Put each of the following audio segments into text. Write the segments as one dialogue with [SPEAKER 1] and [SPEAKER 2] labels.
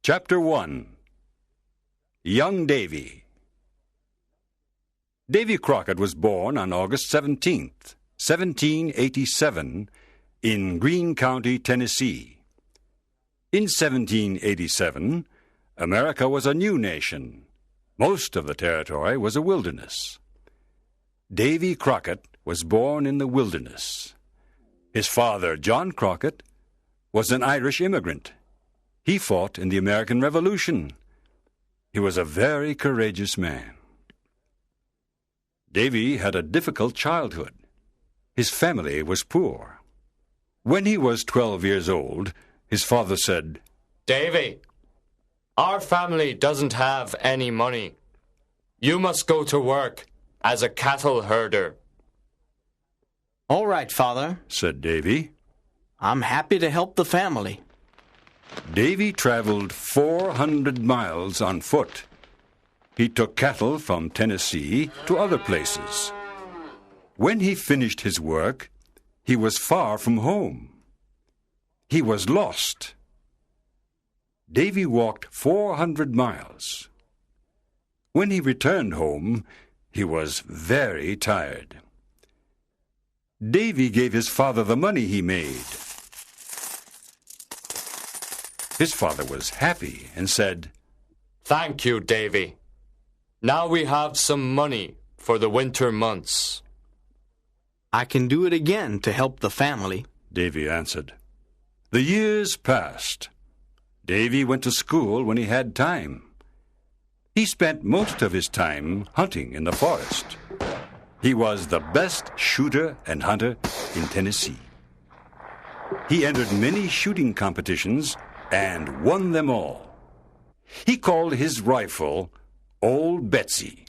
[SPEAKER 1] Chapter 1. Young Davy. Davy Crockett was born on August 17th, 1787, in Greene County, Tennessee. In 1787, America was a new nation. Most of the territory was a wilderness. Davy Crockett was born in the wilderness. His father, John Crockett, was an Irish immigrant. He fought in the American Revolution. He was a very courageous man. Davy had a difficult childhood. His family was poor. When he was 12 years old, his father said,
[SPEAKER 2] "Davy, our family doesn't have any money. You must go to work as a cattle herder."
[SPEAKER 3] "All right, Father,"
[SPEAKER 1] said Davy.
[SPEAKER 3] "I'm happy to help the family."
[SPEAKER 1] Davy traveled 400 miles on foot. He took cattle from Tennessee to other places. When he finished his work, he was far from home. He was lost. Davy walked 400 miles. When he returned home, he was very tired. Davy gave his father the money he made. His father was happy and said,
[SPEAKER 2] "Thank you, Davy. Now we have some money for the winter months."
[SPEAKER 3] "I can do it again to help the family,"
[SPEAKER 1] Davy answered. The years passed. Davy went to school when he had time. He spent most of his time hunting in the forest. He was the best shooter and hunter in Tennessee. He entered many shooting competitions and won them all. He called his rifle Old Betsy.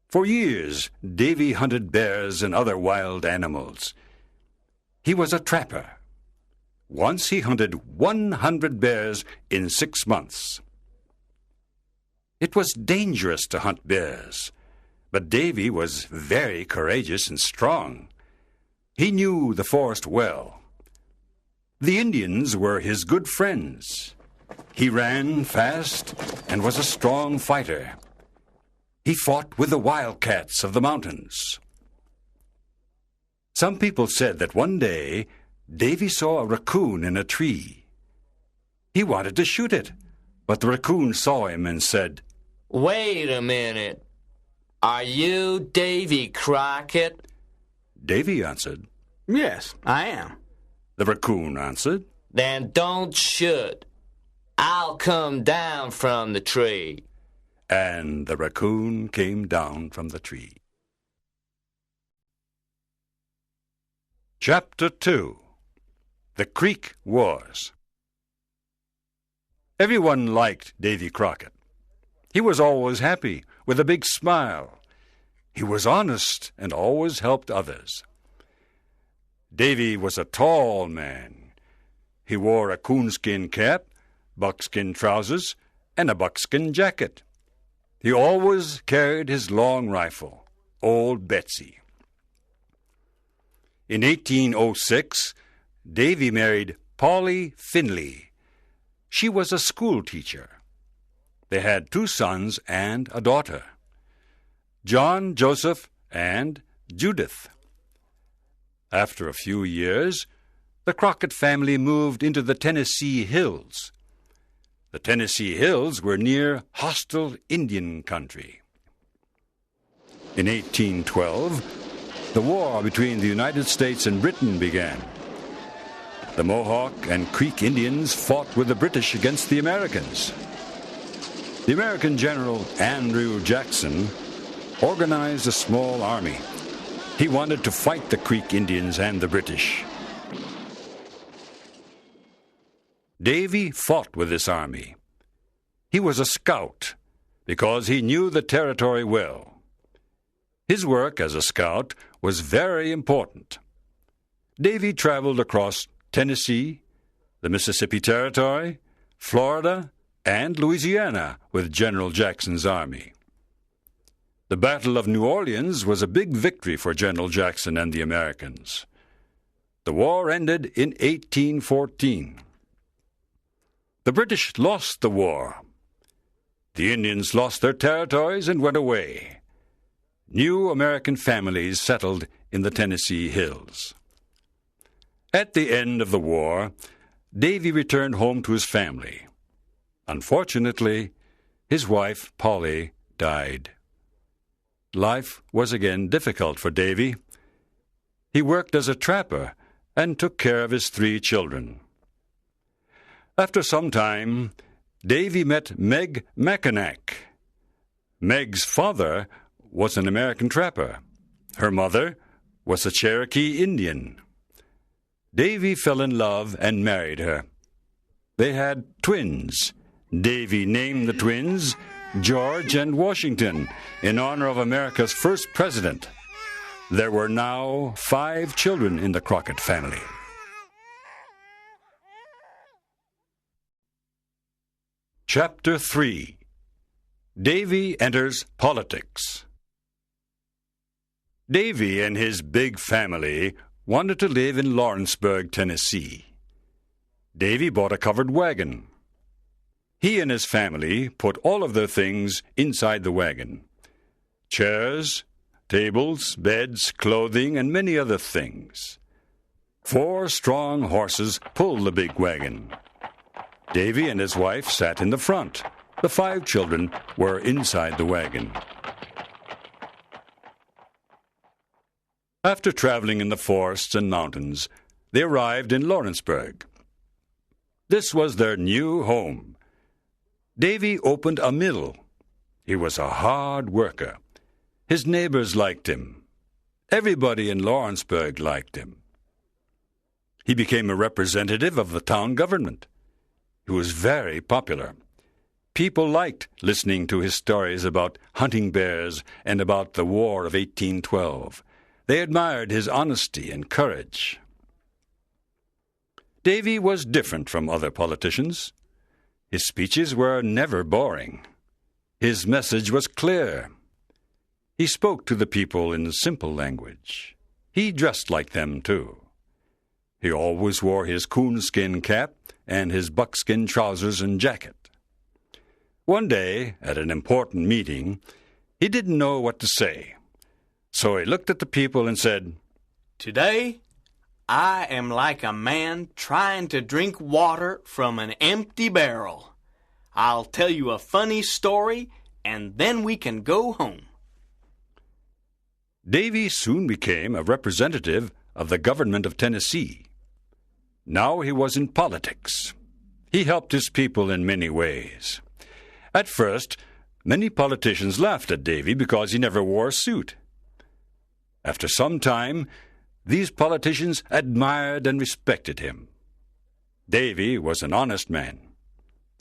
[SPEAKER 1] For years, Davy hunted bears and other wild animals. He was a trapper. Once he hunted 100 bears in 6 months. It was dangerous to hunt bears, but Davy was very courageous and strong. He knew the forest well. The Indians were his good friends. He ran fast and was a strong fighter. He fought with the wildcats of the mountains. Some people said that one day Davy saw a raccoon in a tree. He wanted to shoot it, but the raccoon saw him and said,
[SPEAKER 2] "Wait a minute. Are you Davy Crockett?"
[SPEAKER 1] Davy answered.
[SPEAKER 3] "Yes, I am."
[SPEAKER 1] The raccoon answered,
[SPEAKER 2] "Then don't shoot. I'll come down from the tree."
[SPEAKER 1] And the raccoon came down from the tree. Chapter 2. The Creek Wars. Everyone liked Davy Crockett. He was always happy, with a big smile. He was honest and always helped others. Davy was a tall man. He wore a coonskin cap, buckskin trousers, and a buckskin jacket. He always carried his long rifle, Old Betsy. In 1806, Davy married Polly Finley. She was a school teacher. They had 2 sons and a daughter, John, Joseph, and Judith. After a few years, the Crockett family moved into the Tennessee Hills. The Tennessee Hills were near hostile Indian country. In 1812, the war between the United States and Britain began. The Mohawk and Creek Indians fought with the British against the Americans. The American General Andrew Jackson organized a small army. He wanted to fight the Creek Indians and the British. Davy fought with this army. He was a scout because he knew the territory well. His work as a scout was very important. Davy traveled across Tennessee, the Mississippi Territory, Florida, and Louisiana with General Jackson's army. The Battle of New Orleans was a big victory for General Jackson and the Americans. The war ended in 1814. The British lost the war. The Indians lost their territories and went away. New American families settled in the Tennessee hills. At the end of the war, Davy returned home to his family. Unfortunately, his wife, Polly, died. Life was again difficult for Davy. He worked as a trapper and took care of his 3 children. After some time, Davy met Meg Mackinac. Meg's father was an American trapper. Her mother was a Cherokee Indian. Davy fell in love and married her. They had twins. Davy named the twins George and Washington in honor of America's first president. There were now 5 children in the Crockett family. Chapter 3. Davy enters politics. Davy and his big family wanted to live in Lawrenceburg, Tennessee. Davy bought a covered wagon. He and his family put all of their things inside the wagon: chairs, tables, beds, clothing, and many other things. 4 strong horses pulled the big wagon. Davy and his wife sat in the front. The 5 children were inside the wagon. After traveling in the forests and mountains, they arrived in Lawrenceburg. This was their new home. Davy opened a mill. He was a hard worker. His neighbors liked him. Everybody in Lawrenceburg liked him. He became a representative of the town government. He was very popular. People liked listening to his stories about hunting bears and about the War of 1812. They admired his honesty and courage. Davy was different from other politicians. His speeches were never boring. His message was clear. He spoke to the people in simple language. He dressed like them, too. He always wore his coonskin cap and his buckskin trousers and jacket. One day, at an important meeting, he didn't know what to say. So he looked at the people and said,
[SPEAKER 3] "Today, I am like a man trying to drink water from an empty barrel. I'll tell you a funny story, and then we can go home."
[SPEAKER 1] Davy soon became a representative of the government of Tennessee. Now he was in politics. He helped his people in many ways. At first, many politicians laughed at Davy because he never wore a suit. After some time, these politicians admired and respected him. Davy was an honest man.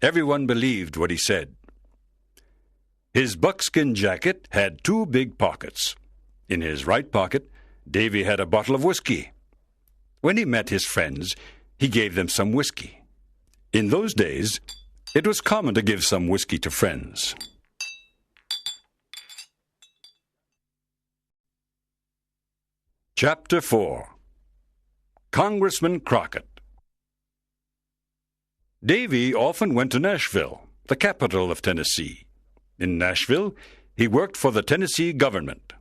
[SPEAKER 1] Everyone believed what he said. His buckskin jacket had 2 big pockets. In his right pocket, Davy had a bottle of whiskey. When he met his friends, he gave them some whiskey. In those days, it was common to give some whiskey to friends. Chapter 4. Congressman Crockett. Davy often went to Nashville, the capital of Tennessee. In Nashville, he worked for the Tennessee government.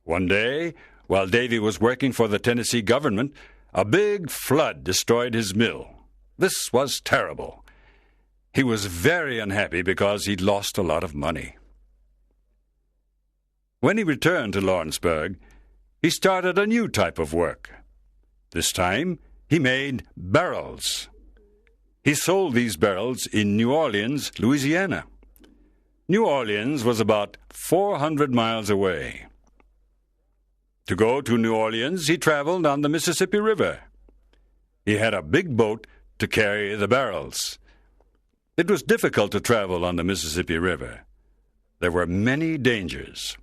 [SPEAKER 1] One day, while Davy was working for the Tennessee government, a big flood destroyed his mill. This was terrible. He was very unhappy because he'd lost a lot of money. When he returned to Lawrenceburg, he started a new type of work. This time, he made barrels. He sold these barrels in New Orleans, Louisiana. New Orleans was about 400 miles away. To go to New Orleans, he traveled on the Mississippi River. He had a big boat to carry the barrels. It was difficult to travel on the Mississippi River. There were many dangers.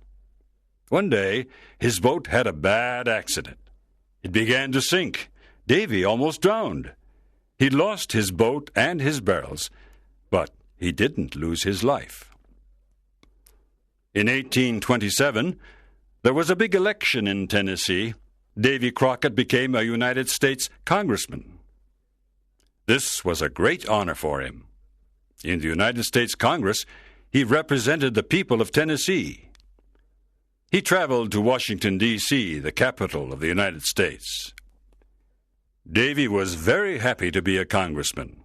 [SPEAKER 1] One day, his boat had a bad accident. It began to sink. Davy almost drowned. He lost his boat and his barrels, but he didn't lose his life. In 1827, there was a big election in Tennessee. Davy Crockett became a United States congressman. This was a great honor for him. In the United States Congress, he represented the people of Tennessee. He traveled to Washington, D.C., the capital of the United States. Davy was very happy to be a congressman.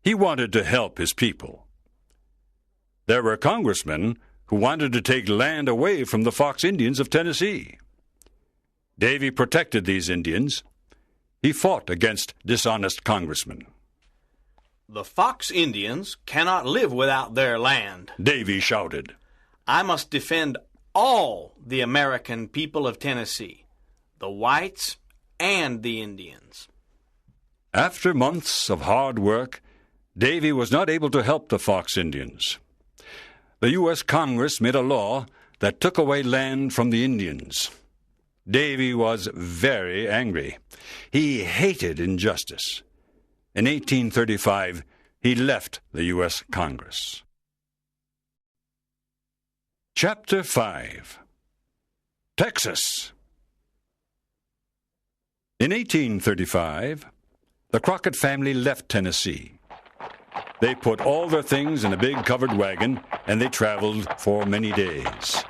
[SPEAKER 1] He wanted to help his people. There were congressmen who wanted to take land away from the Fox Indians of Tennessee. Davy protected these Indians. He fought against dishonest congressmen.
[SPEAKER 3] The Fox Indians cannot live without their land,
[SPEAKER 1] Davy shouted.
[SPEAKER 3] I must defend all the American people of Tennessee, the whites and the Indians.
[SPEAKER 1] After months of hard work, Davy was not able to help the Fox Indians. The U.S. Congress made a law that took away land from the Indians. Davy was very angry. He hated injustice. In 1835, he left the U.S. Congress. Chapter 5. Texas. In 1835, the Crockett family left Tennessee. They put all their things in a big covered wagon, and they traveled for many days.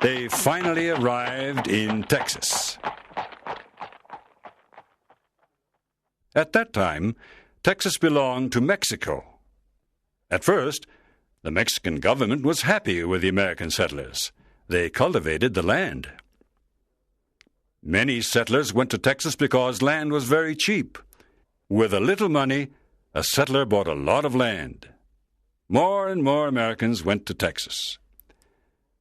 [SPEAKER 1] They finally arrived in Texas. At that time, Texas belonged to Mexico. At first, the Mexican government was happy with the American settlers. They cultivated the land. Many settlers went to Texas because land was very cheap. With a little money, a settler bought a lot of land. More and more Americans went to Texas.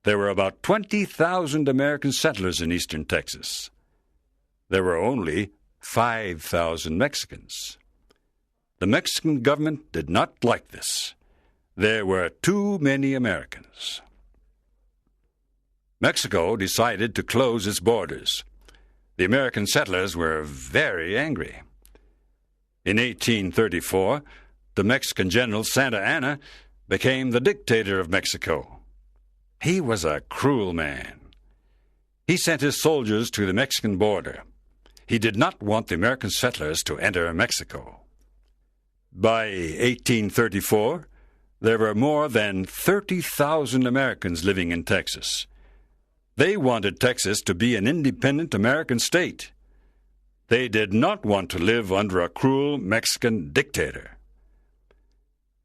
[SPEAKER 1] There were about 20,000 American settlers in eastern Texas. There were only 5,000 Mexicans. The Mexican government did not like this. There were too many Americans. Mexico decided to close its borders. The American settlers were very angry. In 1834, the Mexican general Santa Anna became the dictator of Mexico. He was a cruel man. He sent his soldiers to the Mexican border. He did not want the American settlers to enter Mexico. By 1834, there were more than 30,000 Americans living in Texas. They wanted Texas to be an independent American state. They did not want to live under a cruel Mexican dictator.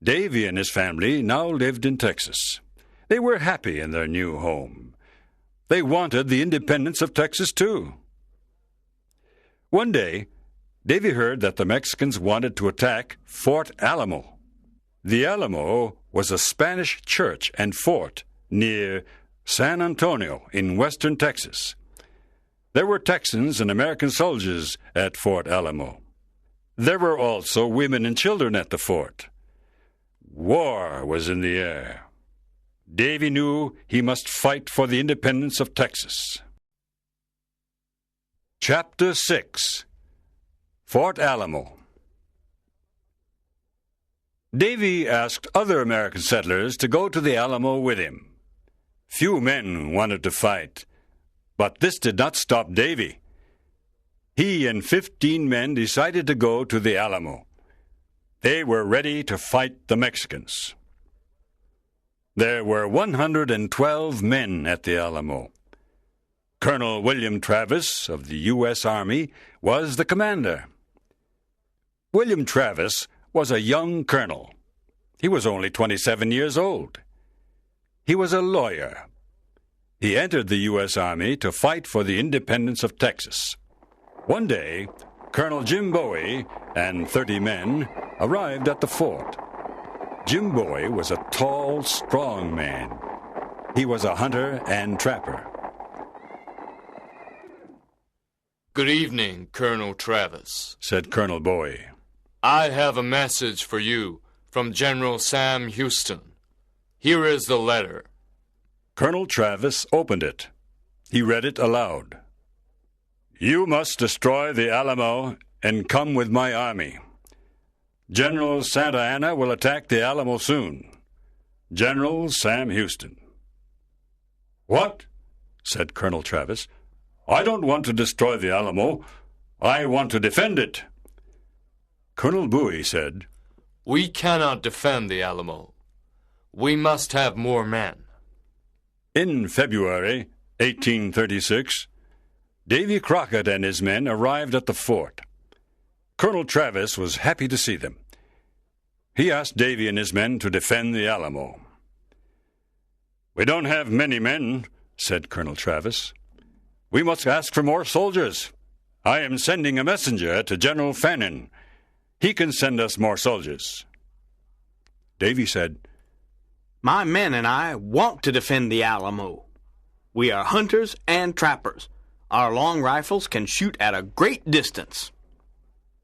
[SPEAKER 1] Davy and his family now lived in Texas. They were happy in their new home. They wanted the independence of Texas, too. One day, Davy heard that the Mexicans wanted to attack Fort Alamo. The Alamo was a Spanish church and fort near San Antonio in western Texas. There were Texans and American soldiers at Fort Alamo. There were also women and children at the fort. War was in the air. Davy knew he must fight for the independence of Texas. Chapter 6. Fort Alamo. Davy asked other American settlers to go to the Alamo with him. Few men wanted to fight, but this did not stop Davy. He and 15 men decided to go to the Alamo. They were ready to fight the Mexicans. There were 112 men at the Alamo. Colonel William Travis of the U.S. Army was the commander. William Travis was a young colonel. He was only 27 years old. He was a lawyer. He entered the U.S. Army to fight for the independence of Texas. One day, Colonel Jim Bowie and 30 men arrived at the fort. Jim Bowie was a tall, strong man. He was a hunter and trapper.
[SPEAKER 2] Good evening, Colonel Travis,
[SPEAKER 1] said Colonel Bowie.
[SPEAKER 2] I have a message for you from General Sam Houston. Here is the letter.
[SPEAKER 1] Colonel Travis opened it. He read it aloud. You must destroy the Alamo and come with my army. General Santa Anna will attack the Alamo soon. General Sam Houston. What? Said Colonel Travis. I don't want to destroy the Alamo. I want to defend it. Colonel Bowie said,
[SPEAKER 2] "We cannot defend the Alamo. We must have more men."
[SPEAKER 1] In February 1836, Davy Crockett and his men arrived at the fort. Colonel Travis was happy to see them. He asked Davy and his men to defend the Alamo. "We don't have many men," said Colonel Travis. "We must ask for more soldiers. I am sending a messenger to General Fannin. He can send us more soldiers." Davy said,
[SPEAKER 3] My men and I want to defend the Alamo. We are hunters and trappers. Our long rifles can shoot at a great distance.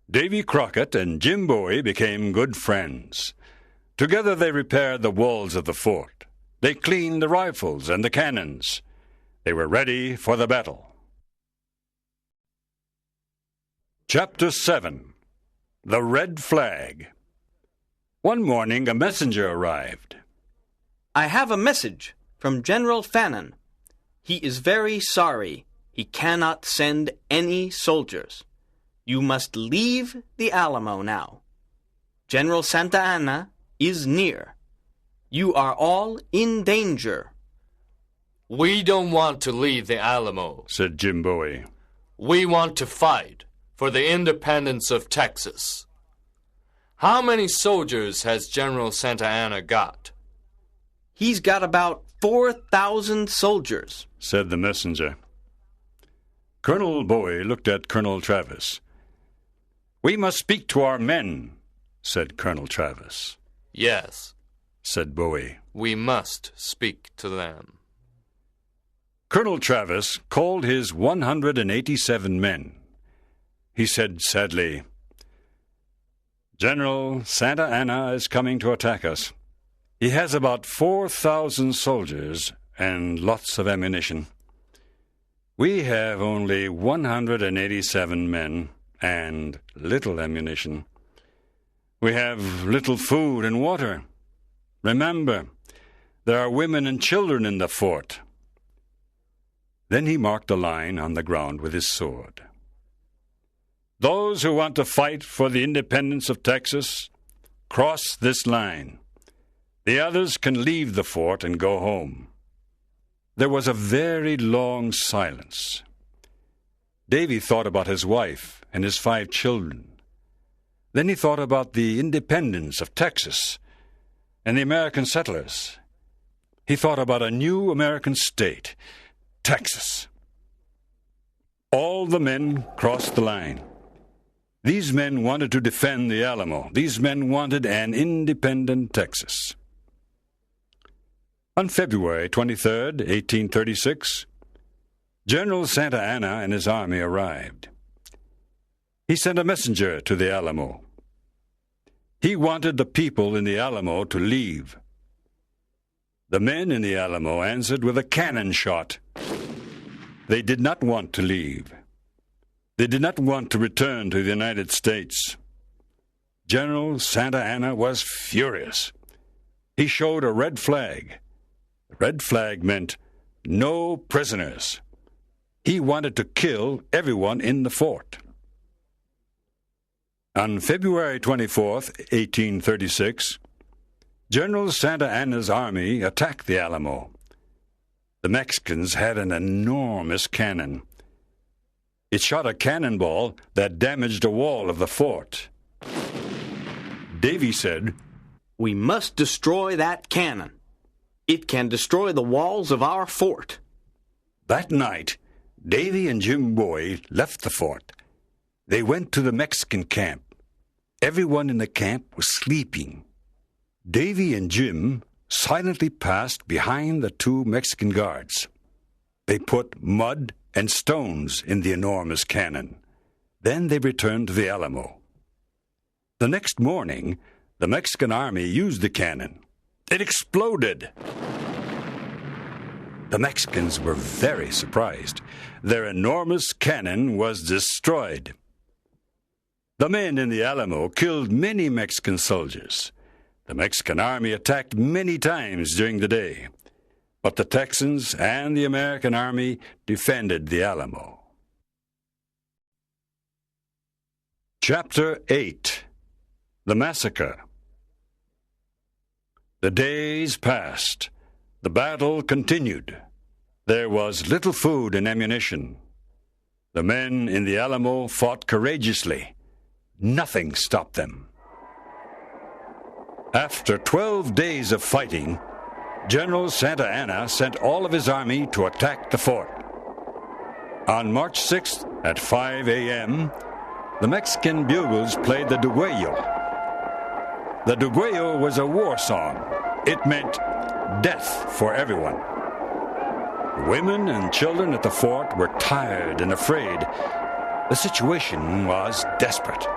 [SPEAKER 1] Davy Crockett and Jim Bowie became good friends. Together they repaired the walls of the fort. They cleaned the rifles and the cannons. They were ready for the battle. Chapter 7. The Red Flag. One morning a messenger arrived.
[SPEAKER 3] I have a message from General Fannin. He is very sorry. He cannot send any soldiers. You must leave the Alamo now. General Santa Anna is near. You are all in danger.
[SPEAKER 2] "We don't want to leave the Alamo,"
[SPEAKER 1] said Jim Bowie.
[SPEAKER 2] "We want to fight for the independence of Texas." "How many soldiers has General Santa Anna got?"
[SPEAKER 3] He's got about 4,000 soldiers,
[SPEAKER 1] said the messenger. Colonel Bowie looked at Colonel Travis. "We must speak to our men," said Colonel Travis.
[SPEAKER 2] "Yes,"
[SPEAKER 1] said Bowie.
[SPEAKER 2] "We must speak to them."
[SPEAKER 1] Colonel Travis called his 187 men. He said sadly, "General Santa Anna is coming to attack us. He has about 4,000 soldiers and lots of ammunition. We have only 187 men and little ammunition. We have little food and water. Remember, there are women and children in the fort." Then he marked a line on the ground with his sword. "Those who want to fight for the independence of Texas, cross this line. The others can leave the fort and go home." There was a very long silence. Davy thought about his wife and his 5 children. Then he thought about the independence of Texas and the American settlers. He thought about a new American state, Texas. All the men crossed the line. These men wanted to defend the Alamo. These men wanted an independent Texas. On February 23, 1836, General Santa Anna and his army arrived. He sent a messenger to the Alamo. He wanted the people in the Alamo to leave. The men in the Alamo answered with a cannon shot. They did not want to leave. They did not want to return to the United States. General Santa Anna was furious. He showed a red flag. The red flag meant no prisoners. He wanted to kill everyone in the fort. On February 24, 1836, General Santa Anna's army attacked the Alamo. The Mexicans had an enormous cannon. It shot a cannonball that damaged a wall of the fort. Davy said,
[SPEAKER 3] We must destroy that cannon. It can destroy the walls of our fort.
[SPEAKER 1] That night, Davy and Jim Bowie left the fort. They went to the Mexican camp. Everyone in the camp was sleeping. Davy and Jim silently passed behind the 2 Mexican guards. They put mud and stones in the enormous cannon. Then they returned to the Alamo. The next morning, the Mexican army used the cannon. It exploded. The Mexicans were very surprised. Their enormous cannon was destroyed. The men in the Alamo killed many Mexican soldiers. The Mexican army attacked many times during the day, but the Texans and the American army defended the Alamo. Chapter 8. The massacre. The days passed. The battle continued. There was little food and ammunition. The men in the Alamo fought courageously. Nothing stopped them. After 12 days of fighting, General Santa Anna sent all of his army to attack the fort. On March 6th at 5 a.m., the Mexican bugles played the Duguello. The Duguello was a war song. It meant death for everyone. Women and children at the fort were tired and afraid. The situation was desperate.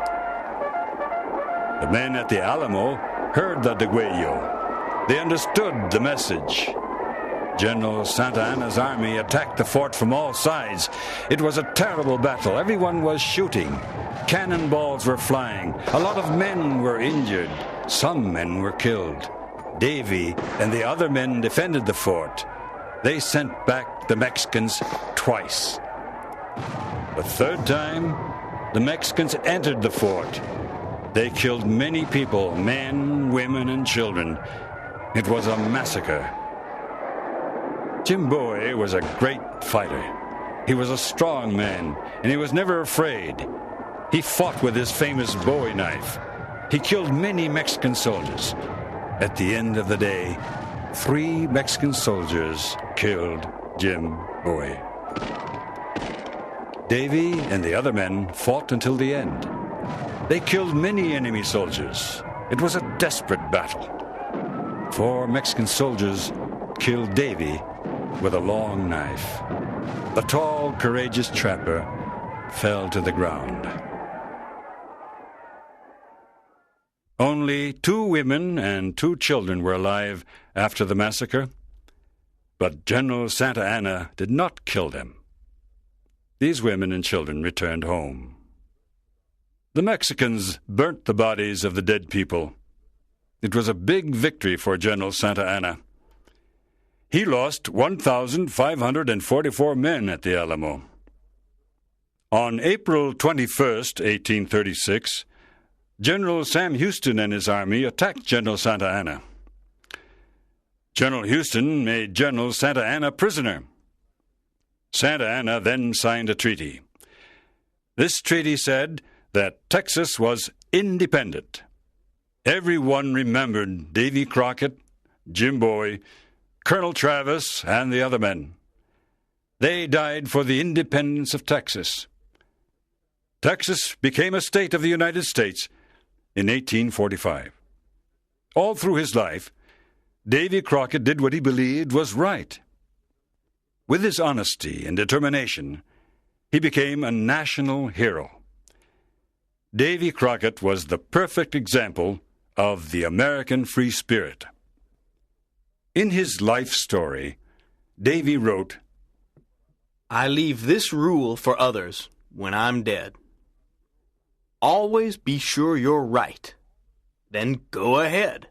[SPEAKER 1] The men at the Alamo heard the Duguello. They understood the message. General Santa Anna's army attacked the fort from all sides. It was a terrible battle. Everyone was shooting. Cannonballs were flying. A lot of men were injured. Some men were killed. Davy and the other men defended the fort. They sent back the Mexicans twice. The third time, the Mexicans entered the fort. They killed many people, men, women, and children. It was a massacre. Jim Bowie was a great fighter. He was a strong man, and he was never afraid. He fought with his famous Bowie knife. He killed many Mexican soldiers. At the end of the day, 3 Mexican soldiers killed Jim Bowie. Davy and the other men fought until the end. They killed many enemy soldiers. It was a desperate battle. 4 Mexican soldiers killed Davy with a long knife. The tall, courageous trapper fell to the ground. Only 2 women and 2 children were alive after the massacre, but General Santa Anna did not kill them. These women and children returned home. The Mexicans burnt the bodies of the dead people. It was a big victory for General Santa Anna. He lost 1,544 men at the Alamo. On April 21st, 1836, General Sam Houston and his army attacked General Santa Anna. General Houston made General Santa Anna prisoner. Santa Anna then signed a treaty. This treaty said that Texas was independent. Everyone remembered Davy Crockett, Jim Bowie, Colonel Travis, and the other men. They died for the independence of Texas. Texas became a state of the United States in 1845. All through his life, Davy Crockett did what he believed was right. With his honesty and determination, he became a national hero. Davy Crockett was the perfect example of the American free spirit. In his life story, Davy wrote,
[SPEAKER 3] I leave this rule for others when I'm dead. Always be sure you're right. Then go ahead.